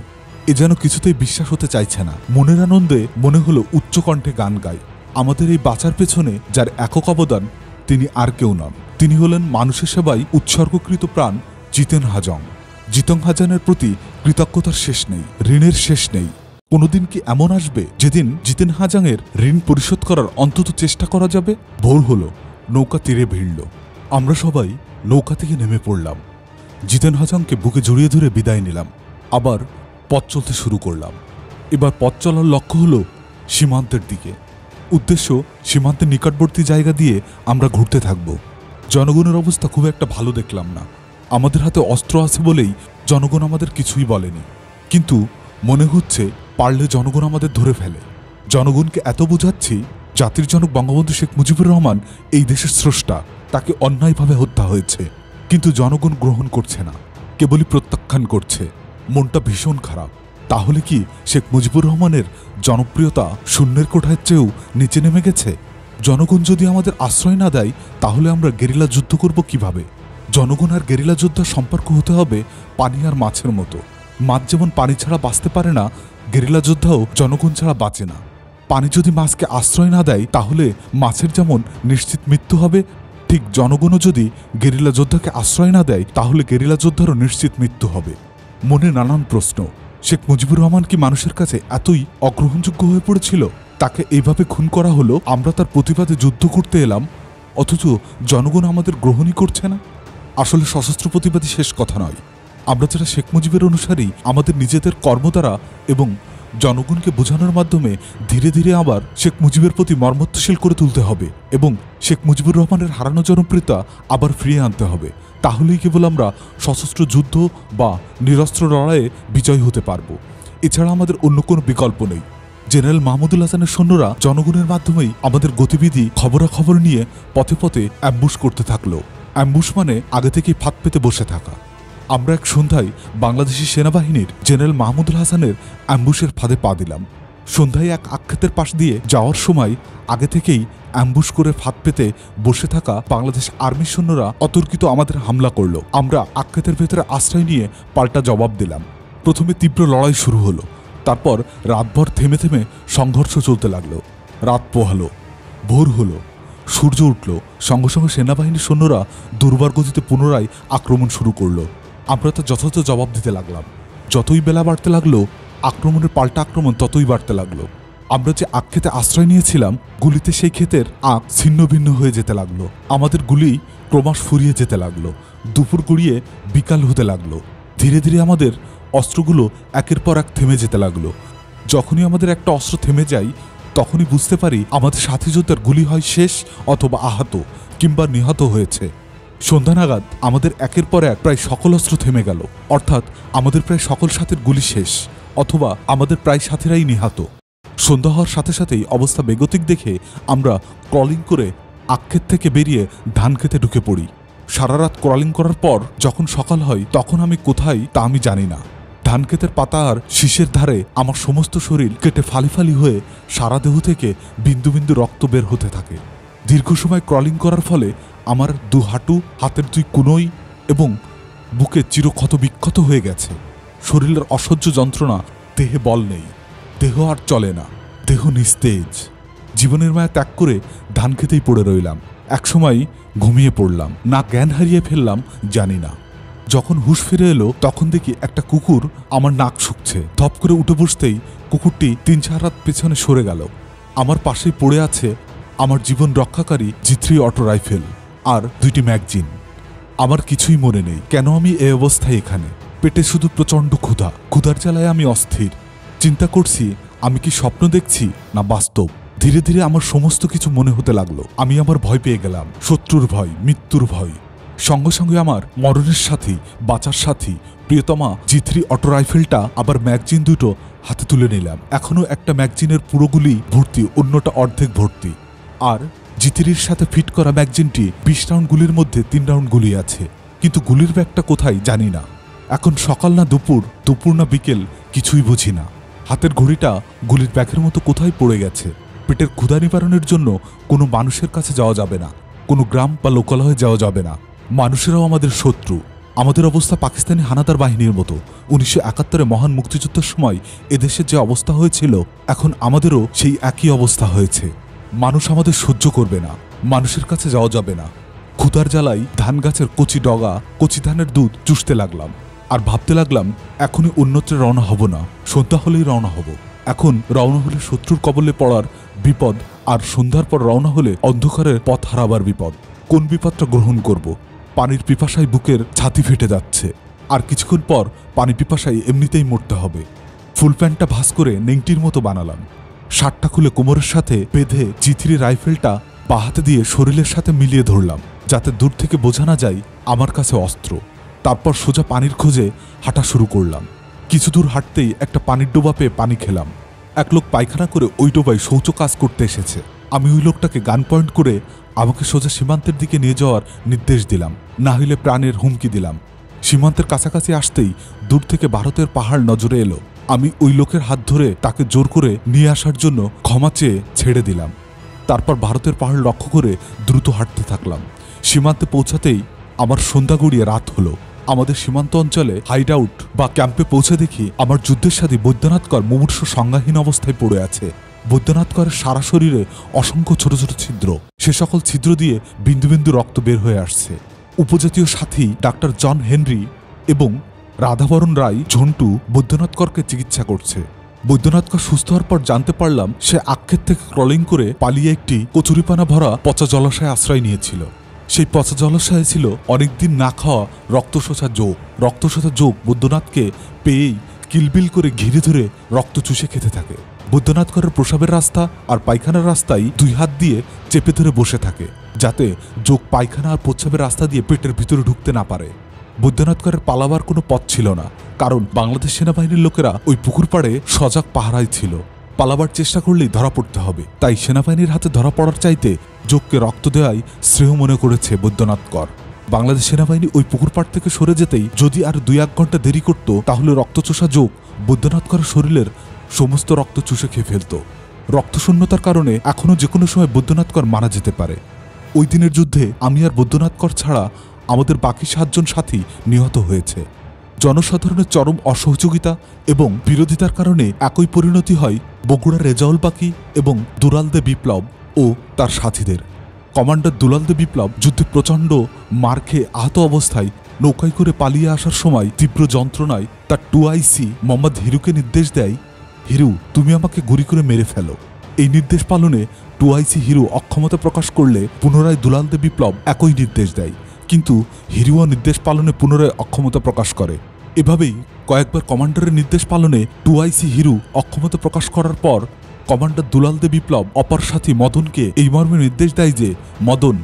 এ যেন কিছুতেই বিশ্বাস হতে চাইছে না। মনের আনন্দে মনে হলো উচ্চকণ্ঠে গান গায়। আমাদের এই বাঁচার পেছনে যার একক অবদান, তিনি আর কেউ নন, তিনি হলেন মানুষের সেবায় উৎসর্গকৃত প্রাণ জিতেন হাজং। জিতং হাজানের প্রতি কৃতজ্ঞতার শেষ নেই, ঋণের শেষ নেই। কোনোদিন কি এমন আসবে যেদিন জিতেন হাজাংয়ের ঋণ পরিশোধ করার অন্তত চেষ্টা করা যাবে? ভোর হলো, নৌকা তীরে ভিড়ল। আমরা সবাই নৌকা থেকে নেমে পড়লাম। জিতেন হাজাংকে বুকে জড়িয়ে ধরে বিদায় নিলাম। আবার পথ চলতে শুরু করলাম। এবার পথ চলার লক্ষ্য হলো সীমান্তের দিকে। উদ্দেশ্য, সীমান্তের নিকটবর্তী জায়গা দিয়ে আমরা ঘুরতে থাকব। জনগণের অবস্থা খুব একটা ভালো দেখলাম না। আমাদের হাতে অস্ত্র আছে বলেই জনগণ আমাদের কিছুই বলেনি, কিন্তু মনে হচ্ছে পারলে জনগণ আমাদের ধরে ফেলে। জনগণকে এত বোঝাচ্ছি জাতির জনক বঙ্গবন্ধু শেখ মুজিবুর রহমান এই দেশের স্রষ্টা, তাকে অন্যায়ভাবে হত্যা হয়েছে, কিন্তু জনগণ গ্রহণ করছে না, কেবলই প্রত্যাখ্যান করছে। মনটা ভীষণ খারাপ। তাহলে কি শেখ মুজিবুর রহমানের জনপ্রিয়তা শূন্যের কোঠায় চেয়েও নিচে নেমে গেছে? জনগণ যদি আমাদের আশ্রয় না দেয়, তাহলে আমরা গেরিলা যুদ্ধ করব কিভাবে? জনগণ আর গেরিলা যোদ্ধার সম্পর্ক হতে হবে পানি আর মাছের মতো। মাছ যেমন পানি ছাড়া বাঁচতে পারে না, গেরিলা যোদ্ধাও জনগণ ছাড়া বাঁচে না। পানি যদি মাছকে আশ্রয় না দেয়, তাহলে মাছের যেমন নিশ্চিত মৃত্যু হবে, ঠিক জনগণও যদি গেরিলা যোদ্ধাকে আশ্রয় না দেয়, তাহলে গেরিলা যোদ্ধারও নিশ্চিত মৃত্যু হবে। মনে নানান প্রশ্ন। শেখ মুজিবুর রহমান কি মানুষের কাছে এতই অগ্রহণযোগ্য হয়ে পড়েছিল? তাকে এইভাবে খুন করা হলো, আমরা তার প্রতিবাদে যুদ্ধ করতে এলাম, অথচ জনগণ আমাদের গ্রহণই করছে না। আসলে সশস্ত্র প্রতিবাদী শেষ কথা নয়। আমরা যারা শেখ মুজিবের অনুসারী, আমাদের নিজেদের কর্ম দ্বারা এবং জনগণকে বোঝানোর মাধ্যমে ধীরে ধীরে আবার শেখ মুজিবের প্রতি মর্মত্বশীল করে তুলতে হবে এবং শেখ মুজিবুর রহমানের হারানো জনপ্রিয়তা আবার ফিরিয়ে আনতে হবে। তাহলেই কেবল আমরা সশস্ত্র যুদ্ধ বা নিরস্ত্র লড়াইয়ে বিজয় হতে পারব। এছাড়া আমাদের অন্য কোনো বিকল্প নেই। জেনারেল মাহমুদুল হাসানের সৈন্যরা জনগণের মাধ্যমেই আমাদের গতিবিধি খবরাখবর নিয়ে পথে পথে অ্যাম্বুশ করতে থাকলো। অ্যাম্বুশ মানে আগে থেকেই ফাঁদ পেতে বসে থাকা। আমরা এক সন্ধ্যায় বাংলাদেশি সেনাবাহিনীর জেনারেল মাহমুদুল হাসানের অ্যাম্বুশের ফাঁদে পা দিলাম। সন্ধ্যায় এক আখ্যাতের পাশ দিয়ে যাওয়ার সময় আগে থেকেই অ্যাম্বুশ করে ফাঁদ পেতে বসে থাকা বাংলাদেশ আর্মির সৈন্যরা অতর্কিত আমাদের হামলা করলো। আমরা আখ্যাতের ভেতরে আশ্রয় নিয়ে পাল্টা জবাব দিলাম। প্রথমে তীব্র লড়াই শুরু হলো, তারপর রাতভর থেমে থেমে সংঘর্ষ চলতে লাগলো। রাত পোহালো, ভোর হলো, সূর্য উঠল। সঙ্গে সঙ্গে সেনাবাহিনীর সৈন্যরা দুর্বার গতিতে পুনরায় আক্রমণ শুরু করলো। আমরা তা যথাযথ জবাব দিতে লাগলাম। যতই বেলা বাড়তে লাগলো, আক্রমণের পাল্টা আক্রমণ ততই বাড়তে লাগলো। আমরা যে আখ খেতে আশ্রয় নিয়েছিলাম, গুলিতে সেই ক্ষেতের আখ ছিন্ন ভিন্ন হয়ে যেতে লাগলো। আমাদের গুলি ক্রমশ ফুরিয়ে যেতে লাগলো। দুপুর গড়িয়ে বিকাল হতে লাগলো। ধীরে ধীরে আমাদের অস্ত্রগুলো একের পর এক থেমে যেতে লাগলো। যখনই আমাদের একটা অস্ত্র থেমে যায়, তখনই বুঝতে পারি আমাদের সাথী যোদ্ধার গুলি হয় শেষ, অথবা আহত কিংবা নিহত হয়েছে। সন্ধ্যা নাগাদ আমাদের একের পর এক প্রায় সকল অস্ত্র থেমে গেল, অর্থাৎ আমাদের প্রায় সকল সাথীর গুলি শেষ, অথবা আমাদের প্রায় সাথীরাই নিহত। সন্ধ্যা হওয়ার সাথে সাথেই অবস্থা বেগতিক দেখে আমরা ক্রলিং করে আক্ষেত থেকে বেরিয়ে ধান খেতে ঢুকে পড়ি। সারা রাত ক্রলিং করার পর যখন সকাল হয়, তখন আমি কোথায় তা আমি জানি না। ধান ক্ষেতের পাতা আর শীষের ধারে আমার সমস্ত শরীর কেটে ফালি ফালি হয়ে সারা দেহ থেকে বিন্দু বিন্দু রক্ত বের হতে থাকে। দীর্ঘ সময় ক্রলিং করার ফলে আমার দু হাঁটু, হাতের দুই কুনোই এবং বুকে চিরক্ষত বিক্ষত হয়ে গেছে। শরীরের অসহ্য যন্ত্রণা, দেহে বল নেই, দেহ আর চলে না, দেহ নিস্তেজ। জীবনের মায়া ত্যাগ করে ধান খেতেই পড়ে রইলাম। একসময় ঘুমিয়ে পড়লাম, না জ্ঞান হারিয়ে ফেললাম জানি না। যখন হুঁশ ফিরে এলো, তখন দেখি একটা কুকুর আমার নাক শুকছে। ধপ করে উঠে বসতেই কুকুরটি ৩-৪ হাত পেছনে সরে গেল। আমার পাশেই পড়ে আছে আমার জীবন রক্ষাকারী G3 অটো রাইফেল আর 2টি ম্যাগজিন। আমার কিছুই মনে নেই কেন আমি এই অবস্থায় এখানে। পেটে শুধু প্রচণ্ড ক্ষুধা, ক্ষুধার জ্বালায় আমি অস্থির। চিন্তা করছি আমি কি স্বপ্ন দেখছি না বাস্তব। ধীরে ধীরে আমার সমস্ত কিছু মনে হতে লাগলো। আমি আমার ভয় পেয়ে গেলাম, শত্রুর ভয়, মৃত্যুর ভয়। সঙ্গে সঙ্গে আমার মরণের সাথী, বাঁচার সাথী প্রিয়তমা G3 অটো রাইফেলটা আবার ম্যাগজিন দুটো হাতে তুলে নিলাম। এখনো একটা ম্যাগজিনের পুরোগুলি ভর্তি, অন্যটা অর্ধেক ভর্তি। আর G3-র সাথে ফিট করা ম্যাগজিনটি 20 রাউন্ড গুলির মধ্যে 3 রাউন্ড গুলি আছে, কিন্তু গুলির ব্যাগটা কোথায় জানি না। এখন সকাল না দুপুর, দুপুর না বিকেল কিছুই বুঝি না। হাতের ঘড়িটা গুলির ব্যাগের মতো কোথায় পড়ে গেছে। পেটের ক্ষুধা নিবারণের জন্য কোনো মানুষের কাছে যাওয়া যাবে না, কোনো গ্রাম বা লোকালয়ে যাওয়া যাবে না। মানুষেরাও আমাদের শত্রু। আমাদের অবস্থা পাকিস্তানি হানাদার বাহিনীর মতো। 1971-এ মহান মুক্তিযুদ্ধের সময় এদেশের যে অবস্থা হয়েছিল, এখন আমাদেরও সেই একই অবস্থা হয়েছে। মানুষ আমাদের সহ্য করবে না, মানুষের কাছে যাওয়া যাবে না। ক্ষুধার জ্বালাই ধান গাছের কচি ডগা, কচি ধানের দুধ চুষতে লাগলাম আর ভাবতে লাগলাম এখনই অন্যত্রে রওনা হব না, সন্ধ্যা হলেই রওনা হব। এখন রওনা হলে শত্রুর কবলে পড়ার বিপদ, আর সন্ধ্যার পর রওনা হলে অন্ধকারের পথ হারাবার বিপদ। কোন বিপদটা গ্রহণ করব? পানির পিপাসায় বুকের ছাতি ফেটে যাচ্ছে, আর কিছুক্ষণ পর পানি পিপাসায় এমনিতেই মরতে হবে। ফুল প্যান্টটা ভাঁজ করে নেংটির মতো বানালাম। শার্টটা খুলে কোমরের সাথে বেঁধে G3 রাইফেলটা বা হাতে দিয়ে শরীরের সাথে মিলিয়ে ধরলাম, যাতে দূর থেকে বোঝা না যায় আমার কাছে অস্ত্র। তারপর সোজা পানির খোঁজে হাঁটা শুরু করলাম। কিছু দূর হাঁটতেই একটা পানির ডোবা পেয়ে পানি খেলাম। এক লোক পায়খানা করে ওই ডোবায় শৌচ কাজ করতে এসেছে। আমি ওই লোকটাকে গান পয়েন্ট করে আমাকে সোজা সীমান্তের দিকে নিয়ে যাওয়ার নির্দেশ দিলাম, না হলে প্রাণের হুমকি দিলাম। সীমান্তের কাছাকাছি আসতেই দূর থেকে ভারতের পাহাড় নজরে এলো। আমি ওই লোকের হাত ধরে তাকে জোর করে নিয়ে আসার জন্য ক্ষমা চেয়ে ছেড়ে দিলাম। তারপর ভারতের পাহাড় লক্ষ্য করে দ্রুত হাঁটতে থাকলাম। সীমান্তে পৌঁছাতেই আমার সন্ধ্যা গড়িয়ে রাত হলো। আমাদের সীমান্ত অঞ্চলে হাইড আউট বা ক্যাম্পে পৌঁছে দেখি আমার যুদ্ধের সাথী বৈদ্যনাথ কর মুমূর্ষু সংজ্ঞাহীন অবস্থায় পড়ে আছে। বৈদ্যনাথ করের সারা শরীরে অসংখ্য ছোট ছোট ছিদ্র, সে সকল ছিদ্র দিয়ে বিন্দু বিন্দু রক্ত বের হয়ে আসছে। উপজাতীয় সাথী ডাক্তার জন হেনরি এবং রাধাবরণ রায় ঝন্টু বৈদ্যনাথ করকে চিকিৎসা করছে। বৈদ্যনাথ কর সুস্থ হওয়ার পর জানতে পারলাম সে আক্ষেপ থেকে ক্রলিং করে পালিয়ে একটি কচুরিপানা ভরা পচা জলাশয়ে আশ্রয় নিয়েছিল। সেই পচা জলাশয়ে ছিল অনেকদিন না খাওয়া রক্তশোষা যোগ। রক্তশোষা যোগ বৈদ্যনাথকে পেয়েই কিলবিল করে ঘিরে ধরে রক্ত চুষে খেতে থাকে। বৈদ্যনাথ করের প্রসাবের রাস্তা আর পায়খানার রাস্তায় দুই হাত দিয়ে চেপে ধরে বসে থাকে, যাতে যোগ পায়খানা আর প্রস্রাবের রাস্তা দিয়ে পেটের ভিতরে ঢুকতে না পারে। বৈদ্যনাথ করের পালাবার কোনো পথ ছিল না, কারণ বাংলাদেশ সেনাবাহিনীর লোকেরা ওই পুকুর পাড়ে সজাগ পাহারায় ছিল। পালাবার চেষ্টা করলেই ধরা পড়তে হবে, তাই সেনাবাহিনীর হাতে ধরা পড়ার চাইতে যোগকে রক্ত দেওয়াই শ্রেয় মনে করেছে বৈদ্যনাথ কর। বাংলাদেশ সেনাবাহিনী ওই পুকুর পাড় থেকে সরে যেতেই যদি আর 2-1 ঘন্টা দেরি করত, তাহলে রক্তচোষা যোগ বৈদ্যনাথ করের শরীরের সমস্ত রক্ত চুষে খেয়ে ফেলত। রক্তশূন্যতার কারণে এখনও যে কোনো সময় বৈদ্যনাথ কর মারা যেতে পারে। ওই দিনের যুদ্ধে আমি আর বৈদ্যনাথ কর ছাড়া আমাদের বাকি 7 জন সাথী নিহত হয়েছে। জনসাধারণের চরম অসহযোগিতা এবং বিরোধিতার কারণে একই পরিণতি হয় বগুড়ার রেজাউল বাকি এবং দুলাল দে বিপ্লব ও তার সাথীদের। কমান্ডার দুলাল দে বিপ্লব যুদ্ধে প্রচণ্ড মার খেয়ে আহত অবস্থায় নৌকায় করে পালিয়ে আসার সময় তীব্র যন্ত্রণায় তার 2IC মোহাম্মদ হিরুকে নির্দেশ দেয়, হিরু তুমি আমাকে গুলি করে মেরে ফেলো। এই নির্দেশ পালনে 2IC হিরু অক্ষমতা প্রকাশ করলে পুনরায় দুলাল দে বিপ্লব একই নির্দেশ দেয়, কিন্তু হিরুও নির্দেশ পালনে পুনরায় অক্ষমতা প্রকাশ করে। এভাবেই কয়েকবার কমান্ডারের নির্দেশ পালনে 2IC হিরু অক্ষমতা প্রকাশ করার পর কমান্ডার দুলাল দে বিপ্লব অপর সাথী মদনকে এই মর্মে নির্দেশ দেয় যে, মদন,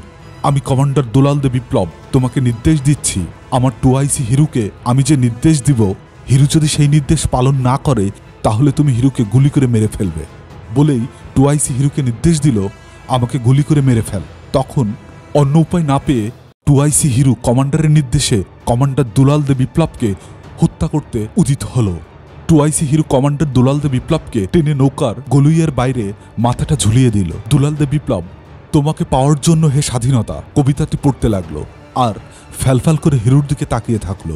আমি কমান্ডার দুলাল দে বিপ্লব তোমাকে নির্দেশ দিচ্ছি, আমার 2IC হিরুকে আমি যে নির্দেশ দিব, হিরু যদি সেই নির্দেশ পালন না করে তাহলে তুমি হিরুকে গুলি করে মেরে ফেলবে। বলেই 2IC হিরুকে নির্দেশ দিল, আমাকে গুলি করে মেরে ফেল। তখন অন্য উপায় না পেয়ে 2IC হিরু কমান্ডারের নির্দেশে কমান্ডার দুলাল দে বিপ্লবকে হত্যা করতে উদিত হল। 2IC হিরু কমান্ডার দুলাল দে বিপ্লবকে টেনে নৌকার গলুইয়ের বাইরে মাথাটা ঝুলিয়ে দিল। দুলাল দে বিপ্লব তোমাকে পাওয়ার জন্য হে স্বাধীনতা কবিতাটি পড়তে লাগলো আর ফ্যালফ্যাল করে হিরুর দিকে তাকিয়ে থাকলো।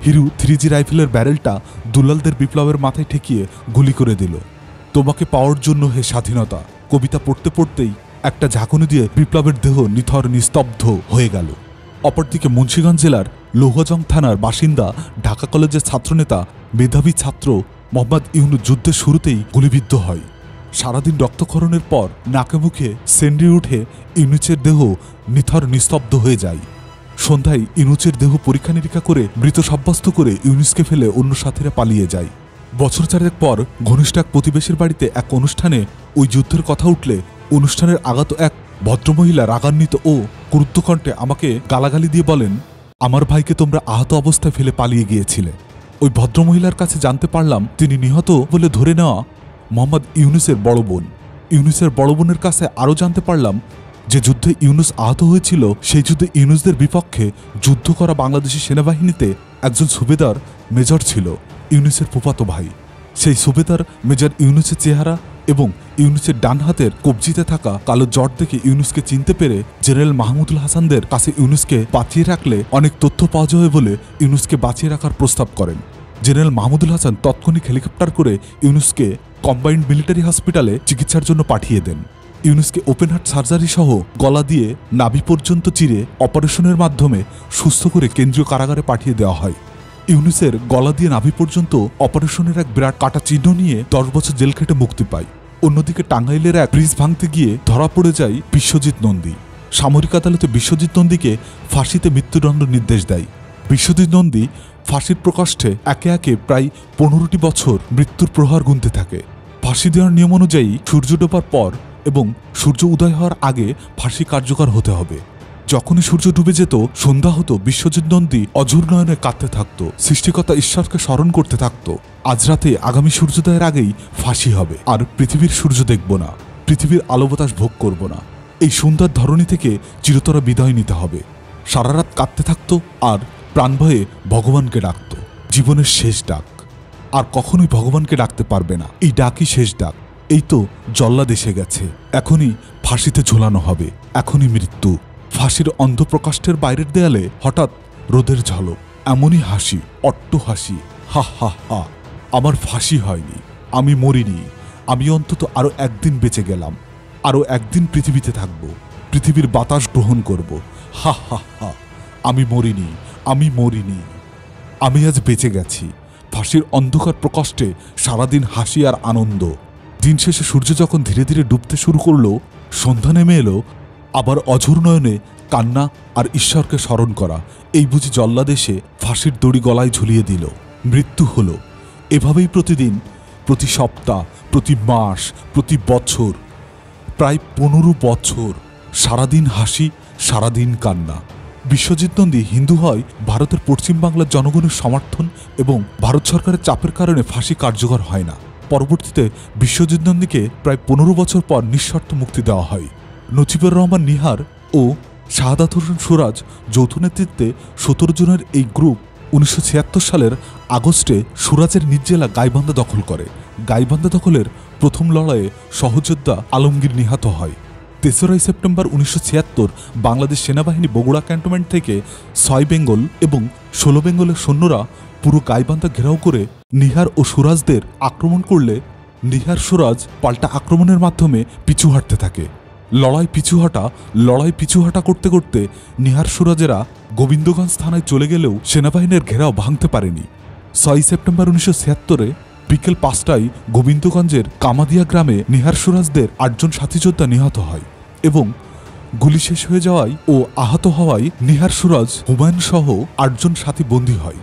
হিরু 3G রাইফেলের ব্যারেলটা দুলালদের বিপ্লবের মাথায় ঠেকিয়ে গুলি করে দিল। তোমাকে পাওয়ার জন্য হে স্বাধীনতা কবিতা পড়তে পড়তেই একটা ঝাঁকুনি দিয়ে বিপ্লবের দেহ নিথর নিস্তব্ধ হয়ে গেল। অপরদিকে মুন্সিগঞ্জ জেলার লৌহজং থানার বাসিন্দা ঢাকা কলেজের ছাত্রনেতা মেধাবী ছাত্র মোহাম্মদ ইউনুস যুদ্ধের শুরুতেই গুলিবিদ্ধ হয়। সারাদিন রক্তক্ষরণের পর নাকে মুখে সেন্ডি উঠে ইউনুসের দেহ নিথর নিস্তব্ধ হয়ে যায়। সন্ধ্যায় ইউনুসের দেহ পরীক্ষা নিরীক্ষা করে মৃত সাব্যস্ত করে ইউনুসকে ফেলে অন্য সাথীরা পালিয়ে যায়। বছর 4 পর ঘনিষ্ঠ এক প্রতিবেশীর বাড়িতে এক অনুষ্ঠানে ওই যুদ্ধের কথা উঠলে অনুষ্ঠানের আগত এক ভদ্রমহিলা রাগান্বিত ও ক্রুদ্ধ কণ্ঠে আমাকে গালাগালি দিয়ে বলেন, আমার ভাইকে তোমরা আহত অবস্থায় ফেলে পালিয়ে গিয়েছিলে। ওই ভদ্রমহিলার কাছে জানতে পারলাম তিনি নিহত বলে ধরে নেওয়া মোহাম্মদ ইউনুসের বড় বোন। ইউনুসের বড় বোনের কাছে আরও জানতে পারলাম যে যুদ্ধে ইউনুস আহত হয়েছিল সেই যুদ্ধে ইউনুসদের বিপক্ষে যুদ্ধ করা বাংলাদেশি সেনাবাহিনীতে একজন সুবেদার মেজর ছিল ইউনুসের ফুফাতো ভাই। সেই সুবেদার মেজর ইউনুসের চেহারা এবং ইউনুসের ডান হাতের কবজিতে থাকা কালো জট দেখে ইউনুসকে চিনতে পেরে জেনারেল মাহমুদুল হাসানদের কাছে ইউনুসকে বাঁচিয়ে রাখলে অনেক তথ্য পাওয়া যাবে বলে ইউনুসকে বাঁচিয়ে রাখার প্রস্তাব করেন। জেনারেল মাহমুদুল হাসান তৎক্ষণিক হেলিকপ্টার করে ইউনুসকে কম্বাইন্ড মিলিটারি হসপিটালে চিকিৎসার জন্য পাঠিয়ে দেন। ইউনুসকে ওপেন হার্ট সার্জারি সহ গলা দিয়ে নাভি পর্যন্ত চিরে অপারেশনের মাধ্যমে সুস্থ করে কেন্দ্রীয় কারাগারে পাঠিয়ে দেওয়া হয়। ইউনুসের গলা দিয়ে নাভি পর্যন্ত অপারেশনের এক বিরাট কাটা চিহ্ন নিয়ে 10 বছর জেল খেটে মুক্তি পায়। অন্যদিকে টাঙ্গাইলের এক ব্রিজ ভাঙতে গিয়ে ধরা পড়ে যায় বিশ্বজিৎ নন্দী। সামরিক আদালতে বিশ্বজিৎ নন্দীকে ফাঁসিতে মৃত্যুদণ্ড নির্দেশ দেয়। বিশ্বজিৎ নন্দী ফাঁসির প্রকোষ্ঠে একে একে প্রায় 15টি বছর মৃত্যুর প্রহার গুনতে থাকে। ফাঁসি দেওয়ার নিয়ম অনুযায়ী সূর্য ডোবার পর এবং সূর্য উদয় হওয়ার আগে ফাঁসি কার্যকর হতে হবে। যখনই সূর্য ডুবে যেত, সন্ধ্যা হতো, বিশ্বজিৎ নন্দী অঝোর নয়নে কাঁদতে থাকত, সৃষ্টিকর্তা ঈশ্বরকে স্মরণ করতে থাকত। আজ রাতে আগামী সূর্যোদয়ের আগেই ফাঁসি হবে, আর পৃথিবীর সূর্য দেখব না, পৃথিবীর আলো বাতাস ভোগ করব না, এই সুন্দর ধরনী থেকে চিরতরে বিদায় নিতে হবে। সারা রাত কাঁদতে থাকত আর প্রাণ ভয়ে ভগবানকে ডাকত। জীবনের শেষ ডাক, আর কখনোই ভগবানকে ডাকতে পারবে না, এই ডাকই শেষ ডাক। এই তো জল্লাদ এসে গেছে, এখনই ফাঁসিতে ঝোলানো হবে, এখনই মৃত্যু। ফাঁসির অন্ধপ্রকাষ্ঠের বাইরের দেয়ালে হঠাৎ রোদের ঝলক, এমনই হাসি, অট্ট হাসি, হা হা হা। আমার ফাঁসি হয়নি, আমি মরিনি, আমি অন্তত আরো একদিন বেঁচে গেলাম, আরো একদিন পৃথিবীতে থাকব, পৃথিবীর বাতাস গ্রহণ করব, হা হা হা। আমি মরিনি, আমি মরিনি, আমি আজ বেঁচে গেছি। ফাঁসির অন্ধকার প্রকোষ্ঠে সারাদিন হাসি আর আনন্দ। দিন শেষে সূর্য যখন ধীরে ধীরে ডুবতে শুরু করলো, সন্ধ্যা নেমে এলো, আবার অঝোর নয়নে কান্না আর ঈশ্বরকে স্মরণ করা, এই বুঝি জল্লাদ এসে ফাঁসির দড়ি গলায় ঝুলিয়ে দিল। মৃত্যু হলো। এভাবেই প্রতিদিন, প্রতি সপ্তাহ, প্রতি মাস, প্রতি বছর, প্রায় 15 বছর সারাদিন হাসি, সারাদিন কান্না। বিশ্বজিৎ নন্দী হিন্দু হয় ভারতের পশ্চিমবাংলার জনগণের সমর্থন এবং ভারত সরকারের চাপের কারণে ফাঁসি কার্যকর হয় না। পরবর্তীতে বিশ্বজিৎ নন্দীকে প্রায় 15 বছর পর নিঃশর্ত মুক্তি দেওয়া হয়। নজিবুর রহমান নিহার ও শাহাদাত হোসেন সুরাজ যৌথ নেতৃত্বে 17 জনের এই গ্রুপ 1976 সালের আগস্টে সুরাজের নিজ জেলা গাইবান্ধা দখল করে। গাইবান্ধা দখলের প্রথম লড়াইয়ে সহযোদ্ধা আলমগীর নিহত হয়। 3রা সেপ্টেম্বর 1976 বাংলাদেশ সেনাবাহিনী বগুড়া ক্যান্টনমেন্ট থেকে 6 বেঙ্গল এবং 16 বেঙ্গলের সৈন্যরা পুরো গাইবান্ধা ঘেরাও করে নিহার ও সুরাজদের আক্রমণ করলে নিহার সুরাজ পাল্টা আক্রমণের মাধ্যমে পিছু হাঁটতে থাকে। লড়াই পিছু হাঁটা করতে করতে নিহার সুরাজেরা গোবিন্দগঞ্জ থানায় চলে গেলেও সেনাবাহিনীর ঘেরাও ভাঙতে পারেনি। 6 সেপ্টেম্বর 1976 বিকেল 5টায় গোবিন্দগঞ্জের কামাদিয়া গ্রামে নিহার সুরাজদের 8 জন সাথী যোদ্ধা নিহত হয় এবং গুলি শেষ হয়ে যাওয়ায় ও আহত হওয়ায় নিহার সুরাজ, হুমায়ুন সহ 8 জন সাথী বন্দী হয়।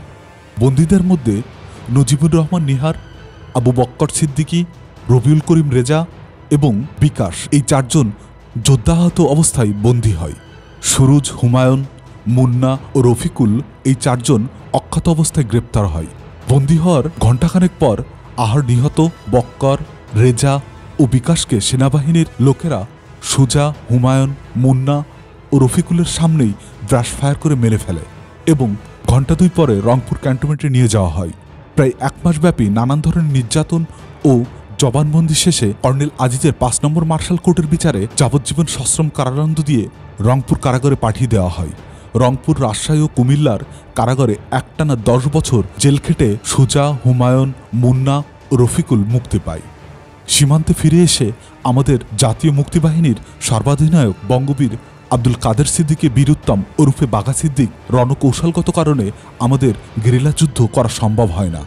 বন্দীদের মধ্যে নজিবুর রহমান নিহার, আবু বক্কর সিদ্দিকী, রবিউল করিম রেজা এবং বিকাশ, এই 4 জন যোদ্ধাহত অবস্থায় বন্দী হয়। সুরুজ, হুমায়ুন, মুন্না ও রফিকুল, এই 4 জন অক্ষত অবস্থায় গ্রেপ্তার হয়। বন্দী হওয়ার ঘণ্টাখানেক পর আহার নিহত বক্কর, রেজা ও বিকাশকে সেনাবাহিনীর লোকেরা সুজা, হুমায়ুন, মুন্না ও রফিকুলের সামনেই ব্রাশ ফায়ার করে মেরে ফেলে এবং ঘণ্টা 2 পরে রংপুর ক্যান্টনমেন্টে নিয়ে যাওয়া হয়। প্রায় 1 মাসব্যাপী নানান ধরনের নির্যাতন ও জবানবন্দি শেষে কর্নেল আজিজের 5 নম্বর মার্শাল কোর্টের বিচারে যাবজ্জীবন সশ্রম কারাদণ্ড দিয়ে রংপুর কারাগারে পাঠিয়ে দেওয়া হয়। রংপুর, রাজশাহী ও কুমিল্লার কারাগারে একটানা 10 বছর জেল খেটে সুজা, হুমায়ুন, মুন্না ও রফিকুল মুক্তি পায়। সীমান্তে ফিরে এসে আমাদের জাতীয় মুক্তিবাহিনীর সর্বাধিনায়ক বঙ্গবীর আব্দুল কাদের সিদ্দিকী বীর উত্তম ওরফে বাঘা সিদ্দিক রণকৌশলগত কারণে আমাদের গেরিলা যুদ্ধ করা সম্ভব হয় না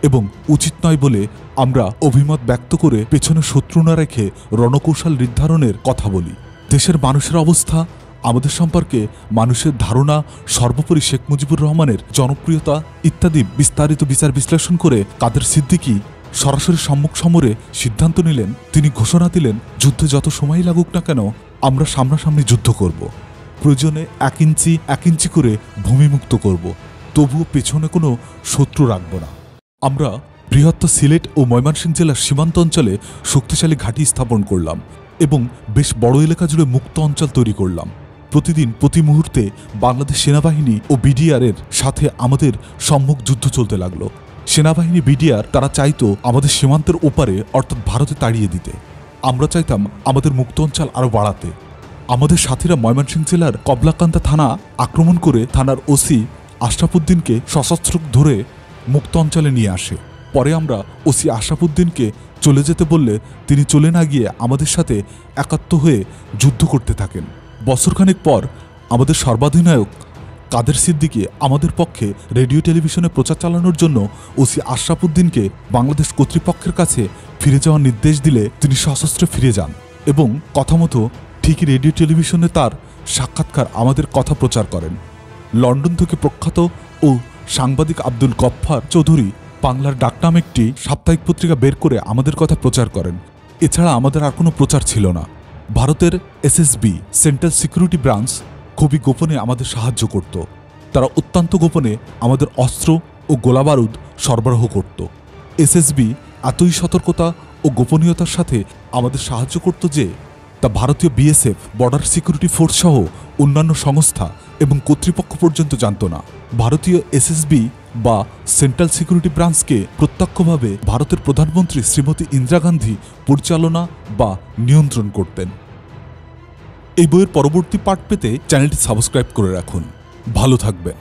এবং উচিত নয় বলে আমরা অভিমত ব্যক্ত করে পেছনে শত্রু না রেখে রণকৌশল নির্ধারণের কথা বলি। দেশের মানুষের অবস্থা, আমাদের সম্পর্কে মানুষের ধারণা, সর্বোপরি শেখ মুজিবুর রহমানের জনপ্রিয়তা ইত্যাদি বিস্তারিত বিচার বিশ্লেষণ করে কাদের সিদ্দিকী সরাসরি সম্মুখ সমরে সিদ্ধান্ত নিলেন। তিনি ঘোষণা দিলেন, যুদ্ধে যত সময় লাগুক না কেন আমরা সামনাসামনি যুদ্ধ করব, প্রয়োজনে 1 ইঞ্চি করে ভূমিমুক্ত করব, তবুও পেছনে কোনো শত্রু রাখব না। আমরা বৃহত্তর সিলেট ও ময়মনসিংহ জেলার সীমান্ত অঞ্চলে শক্তিশালী ঘাঁটি স্থাপন করলাম এবং বেশ বড় এলাকা জুড়ে মুক্ত অঞ্চল তৈরি করলাম। প্রতিদিন প্রতি মুহূর্তে বাংলাদেশ সেনাবাহিনী ও বিডিআর এর সাথে আমাদের সম্মুখ যুদ্ধ চলতে লাগলো। সেনাবাহিনী বিডিআর তারা চাইতো আমাদের সীমান্তের ওপারে অর্থাৎ ভারতে তাড়িয়ে দিতে। আমরা চাইতাম আমাদের মুক্ত অঞ্চল আরও বাড়াতে। আমাদের সাথীরা ময়মনসিংহ জেলার কবলাকান্দা থানা আক্রমণ করে থানার ওসি আশরাফুদ্দিনকে সশস্ত্র ধরে মুক্ত অঞ্চলে নিয়ে আসে। পরে আমরা ওসি আশরাফুদ্দিনকে চলে যেতে বললে তিনি চলে না গিয়ে আমাদের সাথে একাত্ম হয়ে যুদ্ধ করতে থাকেন। বছরখানেক পর আমাদের সর্বাধিনায়ক কাদের সিদ্দিকী আমাদের পক্ষে রেডিও টেলিভিশনে প্রচার চালানোর জন্য ওসি আশরাফুদ্দিনকে বাংলাদেশ কর্তৃপক্ষের কাছে ফিরে যাওয়ার নির্দেশ দিলে তিনি সশস্ত্রে ফিরে যান এবং কথা মতো ঠিকই রেডিও টেলিভিশনে তার সাক্ষাৎকার আমাদের কথা প্রচার করেন। লন্ডন থেকে প্রখ্যাত ও সাংবাদিক আব্দুল গফফার চৌধুরী বাংলার ডাক নামে একটি সাপ্তাহিক পত্রিকা বের করে আমাদের কথা প্রচার করেন। এছাড়া আমাদের আর কোনো প্রচার ছিল না। ভারতের এসএসবি সেন্ট্রাল সিকিউরিটি ব্রাঞ্চ খুবই গোপনে আমাদের সাহায্য করত। তারা অত্যন্ত গোপনে আমাদের অস্ত্র ও গোলাবারুদ সরবরাহ করত। এসএসবি এতই সতর্কতা ও গোপনীয়তার সাথে আমাদের সাহায্য করত যে তা ভারতীয় বিএসএফ, বর্ডার সিকিউরিটি ফোর্স সহ অন্যান্য সংস্থা এবং কর্তৃপক্ষ পর্যন্ত জানত না। ভারতীয় এসএসবি বা সেন্ট্রাল সিকিউরিটি ব্রাঞ্চকে প্রত্যক্ষভাবে ভারতের প্রধানমন্ত্রী শ্রীমতী ইন্দিরা গান্ধী পরিচালনা বা নিয়ন্ত্রণ করতেন। এই বইয়ের পরবর্তী পার্ট পেতে চ্যানেলটি সাবস্ক্রাইব করে রাখুন। ভালো থাকবেন।